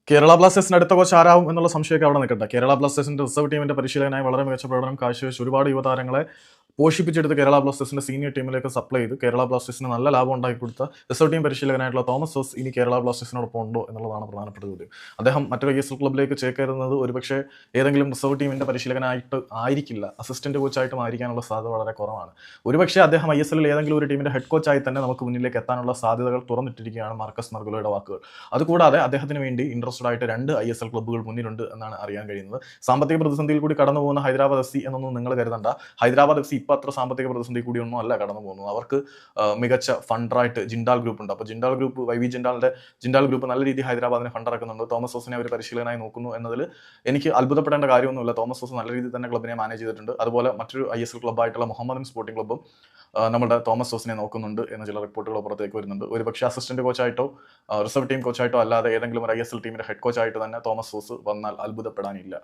കേരള ബ്ലാസ്റ്റേഴ്സിന്റെ അടുത്ത കോച്ച് ആരാവും എന്നുള്ള സംശയമൊക്കെ അവിടെ നിൽക്കട്ടെ. കേരള ബ്ലാസ്റ്റേഴ്സിന്റെ റിസർവ് ടീമിന്റെ പരിശീലകനായി വളരെ മികച്ച പ്രകടനം കാഴ്ചവെച്ച് ഒരുപാട് യുവതാരങ്ങളെ പോഷിപ്പിച്ചെടുത്ത് കേരള ബ്ലാസ്റ്റേഴ്സിന്റെ സീനിയർ ടീമിലേക്ക് സപ്ലൈ ചെയ്ത് കേരള ബ്ലാസ്റ്റേഴ്സിന് നല്ല ലാഭം ഉണ്ടാക്കി കൊടുത്ത റിസർവ് ടീം പരിശീലകനായിട്ടുള്ള തോമസ് ജോസ് ഇനി കേരള ബ്ലാസ്റ്റേഴ്സിനോടൊപ്പം ഉണ്ടോ എന്നുള്ളതാണ് പ്രധാനപ്പെട്ട ചോദ്യം. അദ്ദേഹം മറ്റൊരു ഐഎസ്എൽ ക്ലബിലേക്ക് ചേക്കേറുന്നത് ഒരുപക്ഷെ ഏതെങ്കിലും റിസർവ് ടീമിന്റെ പരിശീലകനായിട്ട് ആയിരിക്കില്ല, അസിസ്റ്റന്റ് കോച്ചായിട്ടും ആയിരിക്കാനുള്ള സാധ്യത വളരെ കുറവാണ്. ഒരുപക്ഷെ അദ്ദേഹം ഐഎസ്എല്ലിൽ ഏതെങ്കിലും ഒരു ടീമിന്റെ ഹെഡ് കോച്ചായി തന്നെ നമുക്ക് മുന്നിലേക്ക് എത്താനുള്ള സാധ്യതകൾ തുറന്നിട്ടിരിക്കുകയാണ് മാർക്കസ് മർഗുലോയുടെ വാക്കുകൾ. അതുകൂടാതെ അദ്ദേഹത്തിന് വേണ്ടി ഇൻട്രസ്റ്റഡ് ആയിട്ട് 2 ഐഎസ്എൽ ക്ലബ്ബുകൾ മുന്നിലുണ്ട് എന്നാണ് അറിയാൻ കഴിയുന്നത്. സാമ്പത്തിക പ്രതിസന്ധിയിൽ കൂടി കടന്നു പോകുന്ന ഹൈദരാബാദ് എഫ് സി എന്നൊന്നും നിങ്ങൾ കരുതണ്ട. ഹൈദരാബാദ് എഫ് സി ഇപ്പോൾ അത്ര സാമ്പത്തിക പ്രതിസന്ധി കൂടിയൊന്നും അല്ല കടന്നു പോകുന്നത്. അവർക്ക് മികച്ച ഫണ്ടറായിട്ട് ജിൻഡാൽ ഗ്രൂപ്പ് ഉണ്ട്. അപ്പോൾ Jindal group, viva Jindal group നല്ല രീതിയിൽ ഹൈദരാബാദിനെ ഫണ്ട് ഇറക്കുന്നുണ്ട്. തോമസ് ജോസിനെ അവർ പരിശീലകനായി നോക്കുന്നു എന്നതിൽ എനിക്ക് അത്ഭുതപ്പെടേണ്ട കാര്യമൊന്നുമില്ല. തോമസ് ജോസ് നല്ല രീതിയിൽ തന്നെ ക്ലബിനെ മാനേജ് ചെയ്തിട്ടുണ്ട്. അതുപോലെ മറ്റൊരു ഐഎസ്എൽ ക്ലബ്ബായിട്ടുള്ള മുഹമ്മദൻ സ്പോർട്ടിംഗ് ക്ലബ്ബും നമ്മുടെ തോമസ് ജോസിനെ നോക്കുന്നുണ്ട് എന്ന ചില റിപ്പോർട്ടുകൾ പുറത്തേക്ക് വരുന്നുണ്ട്. ഒരുപക്ഷെ അസിസ്റ്റന്റ് കോച്ചായിട്ടോ റിസർവ് ടീം കോച്ചായിട്ടോ അല്ലാതെ ഏതെങ്കിലും ഒരു ഐഎസ്എൽ ടീമിന്റെ ഹെഡ് കോച്ചായിട്ട് തന്നെ തോമസ് ജോസ് വന്നാൽ അത്ഭുതപ്പെടാനില്ല.